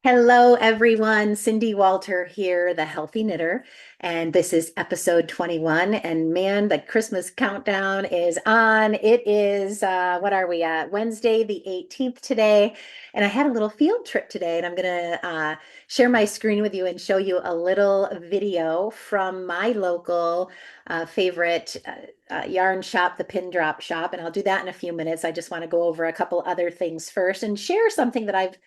Hello, everyone. Cindy Walter here, the Healthy Knitter, and this is episode 21. And man, the Christmas countdown is on. It is, what are we at? Wednesday, the 18th today. And I had a little field trip today, and I'm going to share my screen with you and show you a little video from my local favorite yarn shop, the Pin Drop Shop. And I'll do that in a few minutes. I just want to go over a couple other things first and share something that I've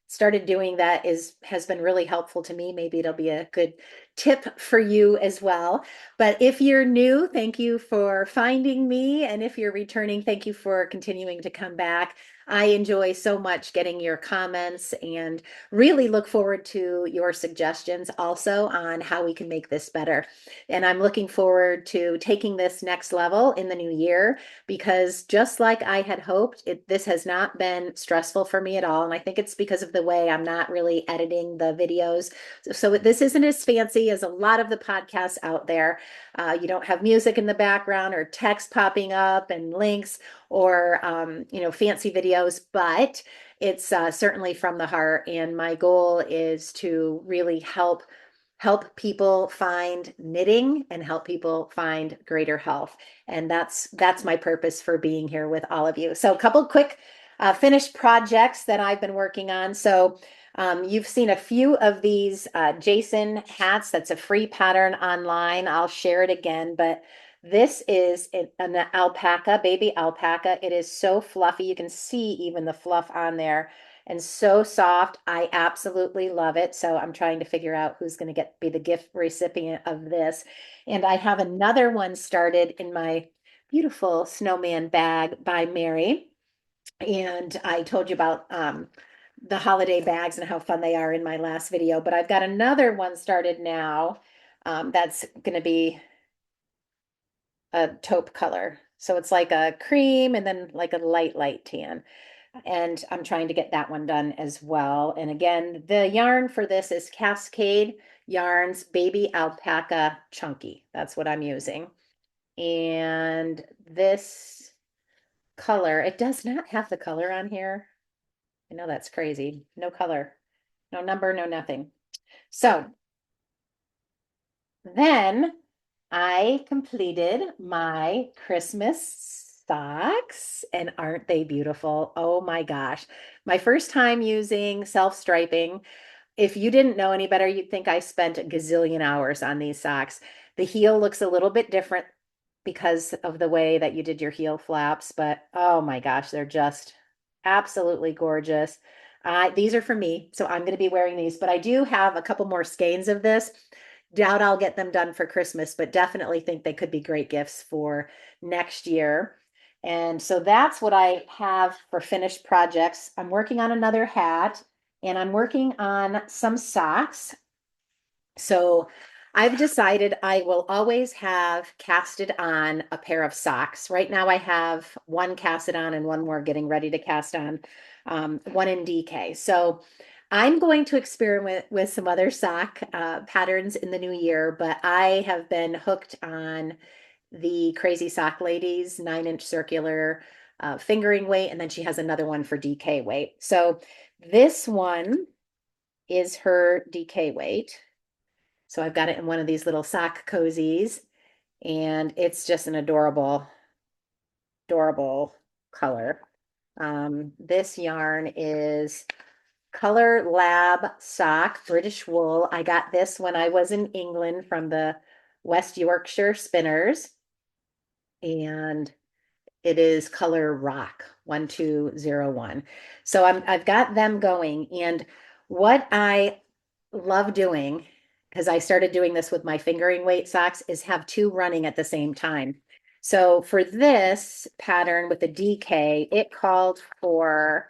started doing that has been really helpful to me. Maybe it'll be a good tip for you as well. But if you're new, thank you for finding me. And if you're returning, thank you for continuing to come back. I enjoy so much getting your comments and really look forward to your suggestions also on how we can make this better. And I'm looking forward to taking this next level in the new year because just like I had hoped, this has not been stressful for me at all. And I think it's because of the way I'm not really editing the videos. So this isn't as fancy as a lot of the podcasts out there. You don't have music in the background or text popping up and links or fancy videos, but it's certainly from the heart. And my goal is to really help people find knitting and help people find greater health. And that's my purpose for being here with all of you. So a couple quick finished projects that I've been working on. So you've seen a few of these Jason hats. That's a free pattern online. I'll share it again, but this is an alpaca, baby alpaca. It is so fluffy. You can see even the fluff on there and so soft. I absolutely love it. So I'm trying to figure out who's going to be the gift recipient of this. And I have another one started in my beautiful snowman bag by Mary. And I told you about the holiday bags and how fun they are in my last video, but I've got another one started now that's going to be a taupe color. So it's like a cream and then like a light tan. And I'm trying to get that one done as well. And again, the yarn for this is Cascade Yarns Baby Alpaca Chunky. That's what I'm using. And this color, it does not have the color on here. I know that's crazy. No color, no number, no nothing. So then I completed my Christmas socks, and aren't they beautiful? Oh my gosh. My first time using self-striping. If you didn't know any better, you'd think I spent a gazillion hours on these socks. The heel looks a little bit different because of the way that you did your heel flaps, but oh my gosh, they're just absolutely gorgeous. These are for me, so I'm going to be wearing these, but I do have a couple more skeins of this. Doubt I'll get them done for Christmas, but definitely think they could be great gifts for next year. And so that's what I have for finished projects. I'm working on another hat and I'm working on some socks. So I've decided I will always have casted on a pair of socks. Right now I have one casted on and one more getting ready to cast on, one in DK. So I'm going to experiment with some other sock patterns in the new year, but I have been hooked on the Crazy Sock Ladies 9-inch circular fingering weight, and then she has another one for DK weight. So this one is her DK weight. So I've got it in one of these little sock cozies, and it's just an adorable color. This yarn is Color Lab Sock British Wool. I got this when I was in England from the West Yorkshire Spinners, and it is color Rock 1201. So I've got them going, and what I love doing, because I started doing this with my fingering weight socks, is have two running at the same time. So for this pattern with the DK, it called for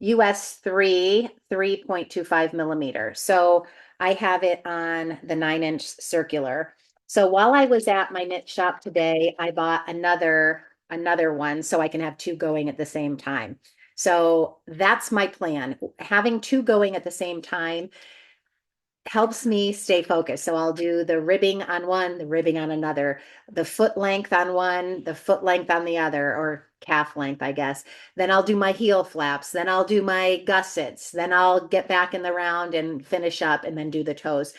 US 3.25 millimeter. So I have it on the 9-inch circular. So while I was at my knit shop today, I bought another one so I can have two going at the same time. So that's my plan. Having two going at the same time helps me stay focused. So I'll do the ribbing on one, the ribbing on another, the foot length on one, the foot length on the other, or calf length, I guess. Then I'll do my heel flaps. Then I'll do my gussets. Then I'll get back in the round and finish up and then do the toes.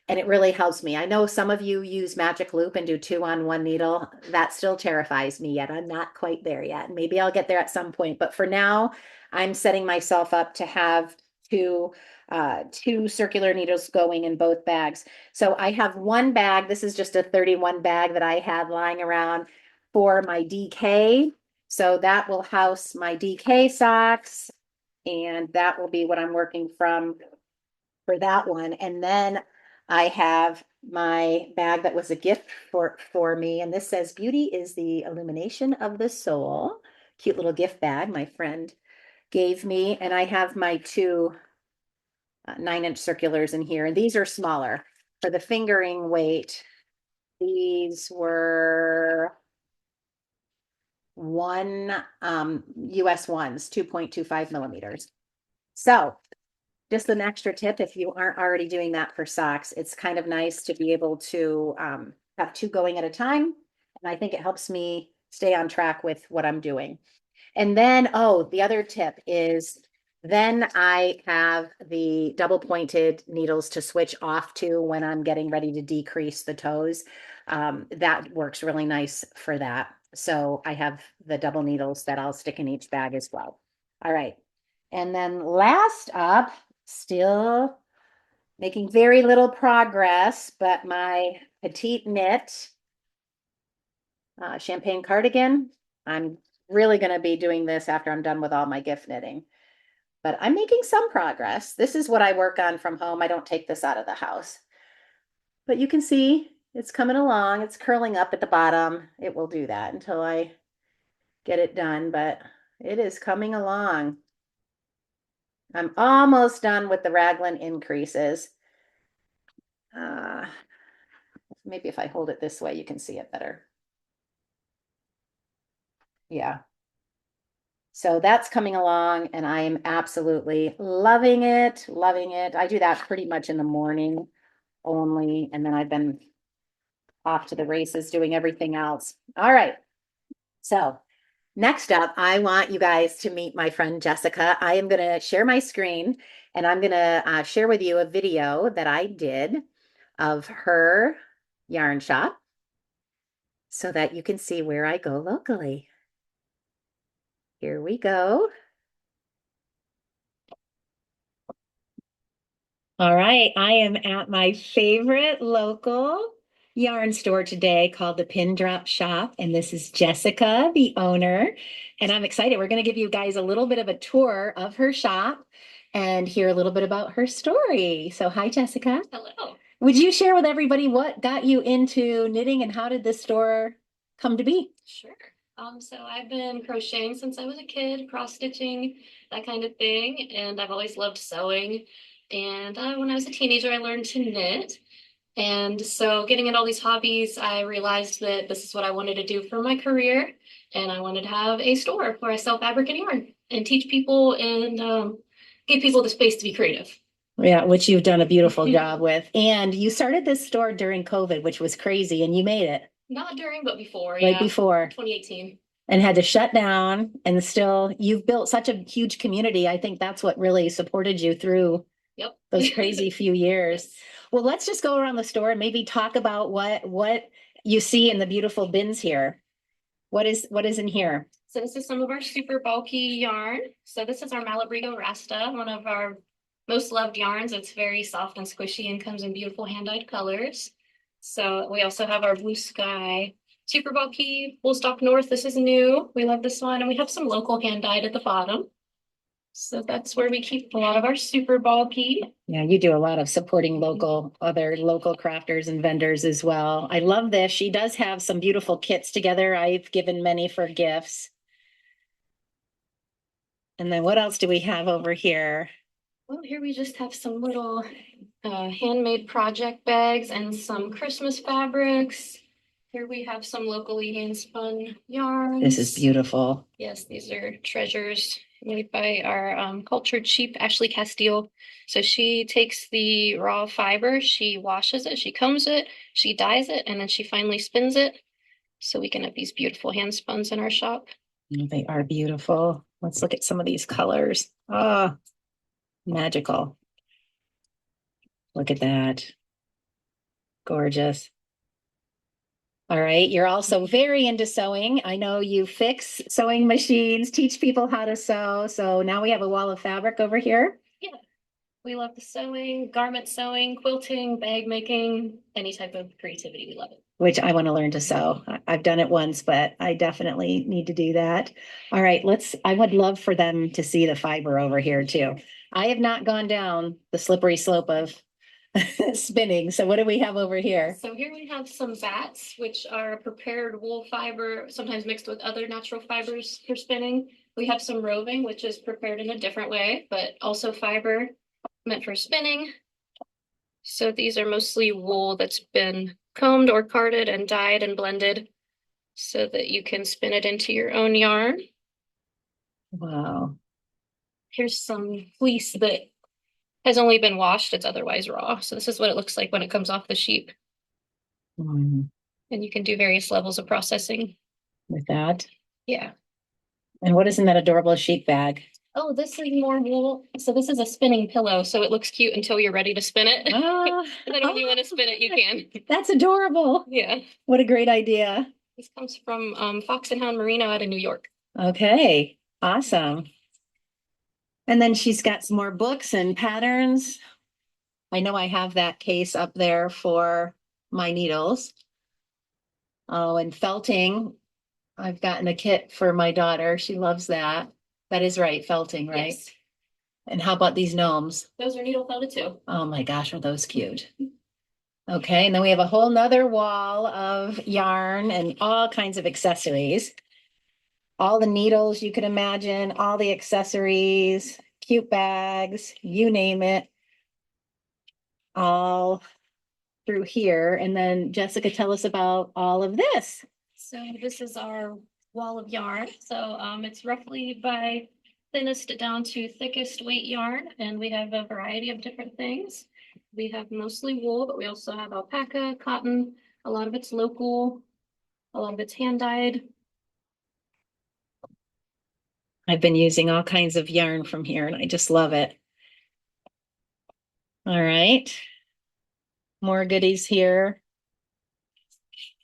And it really helps me. I know some of you use magic loop and do two on one needle. That still terrifies me yet. I'm not quite there yet. Maybe I'll get there at some point. But for now, I'm setting myself up to have two two circular needles going in both bags. So I have one bag. This is just a 31 bag that I had lying around for my DK. So that will house my DK socks, and that will be what I'm working from for that one. And then I have my bag that was a gift for me, and this says beauty is the illumination of the soul. Cute little gift bag my friend gave me. And I have my two 9-inch circulars in here, and these are smaller. For the fingering weight, these were one US ones, 2.25 millimeters. So just an extra tip, if you aren't already doing that for socks, it's kind of nice to be able to have two going at a time. And I think it helps me stay on track with what I'm doing. And then, oh, the other tip is then I have the double pointed needles to switch off to when I'm getting ready to decrease the toes. That works really nice for that. So I have the double needles that I'll stick in each bag as well. All right. And then last up, still making very little progress, but my Petite knit champagne cardigan. I'm really going to be doing this after I'm done with all my gift knitting. But I'm making some progress. This is what I work on from home. I don't take this out of the house. But you can see it's coming along. It's curling up at the bottom. It will do that until I get it done, but it is coming along. I'm almost done with the raglan increases. Maybe if I hold it this way, you can see it better. Yeah. So that's coming along, and I am absolutely loving it, loving it. I do that pretty much in the morning only, and then I've been off to the races doing everything else. All right. So next up, I want you guys to meet my friend Jessica. I am going to share my screen, and I'm going to share with you a video that I did of her yarn shop so that you can see where I go locally. Here we go. All right, I am at my favorite local yarn store today called the Pin Drop Shop, and this is Jessica, the owner, and I'm excited. We're going to give you guys a little bit of a tour of her shop and hear a little bit about her story. So, hi, Jessica. Hello. Would you share with everybody what got you into knitting and how did this store come to be? Sure. So I've been crocheting since I was a kid, cross stitching, that kind of thing, and I've always loved sewing. And when I was a teenager, I learned to knit. And so getting into all these hobbies, I realized that this is what I wanted to do for my career. And I wanted to have a store where I sell fabric and yarn and teach people and give people the space to be creative. Yeah, which you've done a beautiful job with. And you started this store during COVID, which was crazy, and you made it. Not during, but before, Right yeah. before. 2018. And had to shut down, and still you've built such a huge community. I think that's what really supported you through Yep. those crazy few years. Well, let's just go around the store and maybe talk about what you see in the beautiful bins here. What is in here? So this is some of our super bulky yarn. So this is our Malabrigo Rasta, one of our most loved yarns. It's very soft and squishy and comes in beautiful hand-dyed colors. So we also have our Blue Sky super bulky Woolstock North. This is new. We love this one. And we have some local hand-dyed at the bottom. So that's where we keep a lot of our super bulky. Yeah, you do a lot of supporting other local crafters and vendors as well. I love this. She does have some beautiful kits together. I've given many for gifts. And then what else do we have over here? Well, here we just have some little handmade project bags and some Christmas fabrics. Here we have some locally hand-spun This is yarns. beautiful. Yes, these are treasures made by our cultured sheep, Ashley Castile. So she takes the raw fiber, she washes it, she combs it, she dyes it, and then she finally spins it. So we can have these beautiful hand spuns in our shop. They are beautiful. Let's look at some of these colors. Oh, magical. Look at that. Gorgeous. All right. You're also very into sewing. I know you fix sewing machines, teach people how to sew. So now we have a wall of fabric over here. Yeah, we love the sewing, garment sewing, quilting, bag making, any type of creativity. We love it. Which I want to learn to sew. I've done it once, but I definitely need to do that. All right, I would love for them to see the fiber over here too. I have not gone down the slippery slope of spinning. So what do we have over here? So here we have some bats, which are prepared wool fiber, sometimes mixed with other natural fibers for spinning. We have some roving, which is prepared in a different way, but also fiber meant for spinning. So these are mostly wool that's been combed or carded and dyed and blended so that you can spin it into your own yarn. Wow. Here's some fleece that has only been washed, it's otherwise raw. So this is what it looks like when it comes off the sheep. Mm, And you can do various levels of processing. with that. Yeah. And what is in that adorable sheep bag? Oh, this is more wool. So this is a spinning pillow. So it looks cute until you're ready to spin it. Ah, And then when you want to spin it, you can. that's adorable. Yeah. What a great idea. This comes from Fox and Hound Merino out of New York. Okay, awesome. And then she's got some more books and patterns. I know I have that case up there for my needles. Oh, and felting. I've gotten a kit for my daughter. She loves that. That is right, felting, right? Yes. And how about these gnomes? Those are needle felted too. Oh my gosh, are those cute? Okay, and then we have a whole nother wall of yarn and all kinds of accessories. All the needles you could imagine, all the accessories, cute bags, you name it, all through here. And then Jessica, tell us about all of this. So this is our wall of yarn. So it's roughly by thinnest down to thickest weight yarn, and we have a variety of different things. We have mostly wool, but we also have alpaca, cotton. A lot of it's local, a lot of it's hand dyed. I've been using all kinds of yarn from here and I just love it. All right. More goodies here.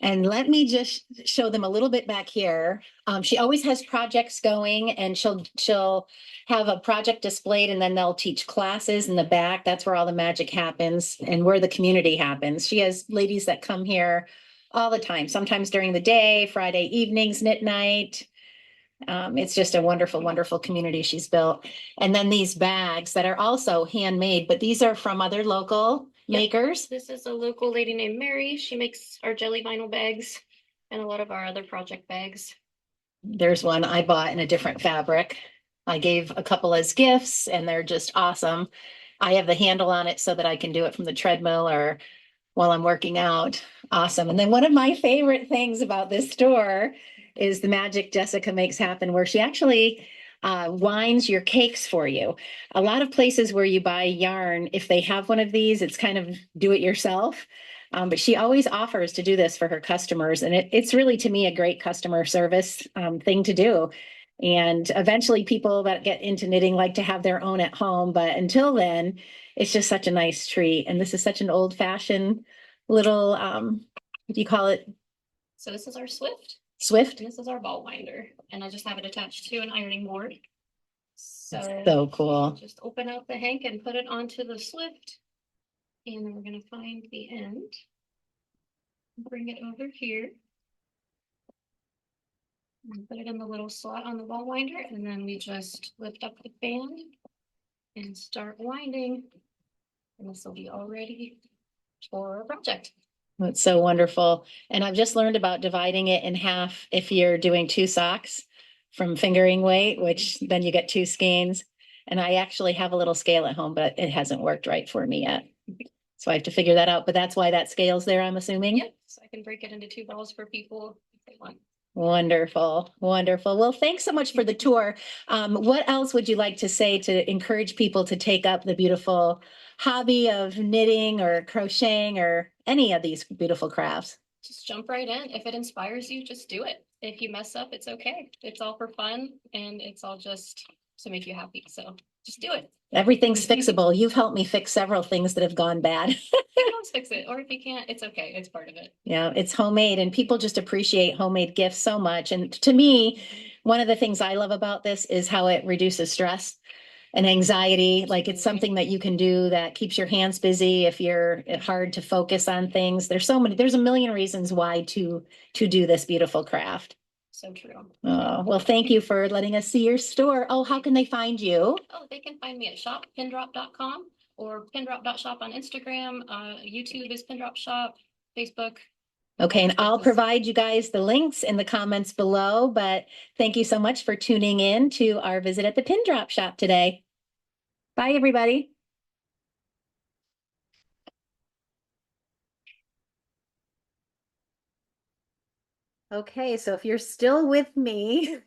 And let me just show them a little bit back here. She always has projects going and she'll have a project displayed and then they'll teach classes in the back. That's where all the magic happens and where the community happens. She has ladies that come here all the time, sometimes during the day, Friday evenings, knit night. It's just a wonderful, wonderful community she's built. And then these bags that are also handmade, but these are from other local makers. This is a local lady named Mary. She makes our jelly vinyl bags and a lot of our other project bags. There's one I bought in a different fabric. I gave a couple as gifts and they're just awesome. I have the handle on it so that I can do it from the treadmill or while I'm working out. Awesome. And then one of my favorite things about this store is the magic Jessica makes happen where she actually winds your cakes for you. A lot of places where you buy yarn, if they have one of these, it's kind of do it yourself. But she always offers to do this for her customers. And it's really, to me, a great customer service thing to do. And eventually people that get into knitting like to have their own at home. But until then, it's just such a nice treat. And this is such an old fashioned little, what do you call it? So this is our Swift. Swift? And this is our ball winder. And I just have it attached to an ironing board. So cool. Just open out the hank and put it onto the Swift. And then we're going to find the end. Bring it over here. And put it in the little slot on the ball winder. And then we just lift up the band and start winding. And this will be all ready for our project. That's so wonderful. And I've just learned about dividing it in half if you're doing two socks from fingering weight, which then you get two skeins. And I actually have a little scale at home, but it hasn't worked right for me yet. So I have to figure that out. But that's why that scale's there, I'm assuming. Yep. so I can break it into two balls for people if they want. Wonderful, wonderful. Well, thanks so much for the tour. What else would you like to say to encourage people to take up the beautiful hobby of knitting or crocheting or any of these beautiful crafts? Just jump right in. If it inspires you, just do it. If you mess up, it's okay. It's all for fun and it's all just to make you happy. So just do it. Everything's fixable. You've helped me fix several things that have gone bad. You can fix it. Or if you can't, it's okay. It's part of it. Yeah, it's homemade and people just appreciate homemade gifts so much. And to me, one of the things I love about this is how it reduces stress and anxiety. Like it's something that you can do that keeps your hands busy if you're hard to focus on things. There's a million reasons why to do this beautiful craft. So true. Oh, well, thank you for letting us see your store. Oh, how can they find you? Oh, they can find me at shoppindrop.com or pindrop.shop on Instagram. YouTube is Pindrop Shop, Facebook. Okay, and I'll provide you guys the links in the comments below, but thank you so much for tuning in to our visit at the Pin Drop Shop today. Bye, everybody. Okay, so if you're still with me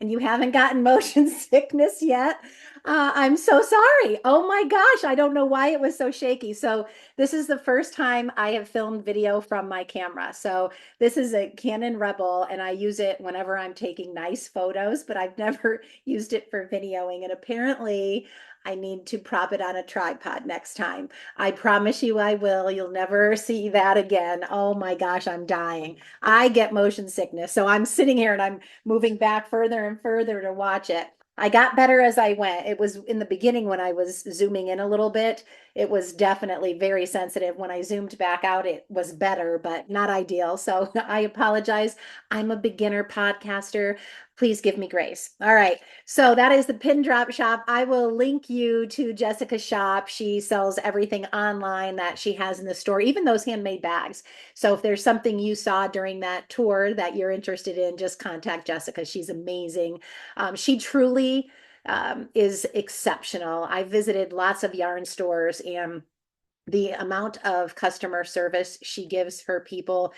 and you haven't gotten motion sickness yet, I'm so sorry. Oh my gosh, I don't know why it was so shaky. So this is the first time I have filmed video from my camera. So this is a Canon Rebel and I use it whenever I'm taking nice photos, but I've never used it for videoing. And apparently I need to prop it on a tripod next time. I promise you I will. You'll never see that again. Oh my gosh, I'm dying. I get motion sickness. So I'm sitting here and I'm moving back further and further to watch it. I got better as I went. It was in the beginning when I was zooming in a little bit. It was definitely very sensitive. When I zoomed back out, it was better, but not ideal. So I apologize. I'm a beginner podcaster. Please give me grace. All right. So that is the Pin Drop Shop. I will link you to Jessica's shop. She sells everything online that she has in the store, even those handmade bags. So if there's something you saw during that tour that you're interested in, just contact Jessica. She's amazing. She truly is exceptional. I visited lots of yarn stores and the amount of customer service she gives her people.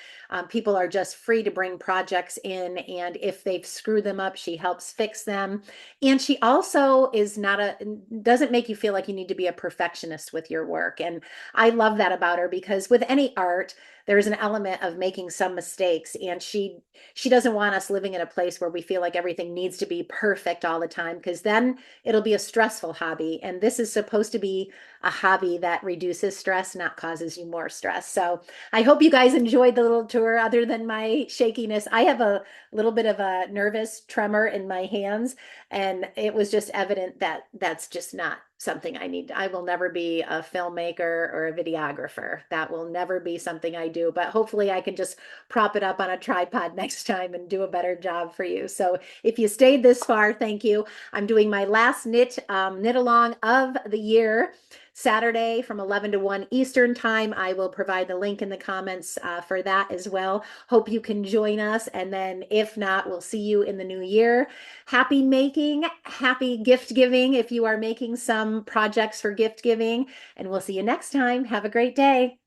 People are just free to bring projects in, and if they've screwed them up, she helps fix them. And she also is not doesn't make you feel like you need to be a perfectionist with your work. And I love that about her because with any art, there's an element of making some mistakes, and she doesn't want us living in a place where we feel like everything needs to be perfect all the time, because then it'll be a stressful hobby. And this is supposed to be a hobby that reduces stress, not causes you more stress. So I hope you guys enjoyed the little tour. Other than my shakiness, I have a little bit of a nervous tremor in my hands, and it was just evident that that's just not something I need. I will never be a filmmaker or a videographer. That will never be something I do, but hopefully I can just prop it up on a tripod next time and do a better job for you. So if you stayed this far, thank you. I'm doing my last knit along of the year. Saturday from 11 to 1 Eastern time. I will provide the link in the comments for that as well. Hope you can join us. And then if not, we'll see you in the new year. Happy making, happy gift giving if you are making some projects for gift giving. And we'll see you next time. Have a great day.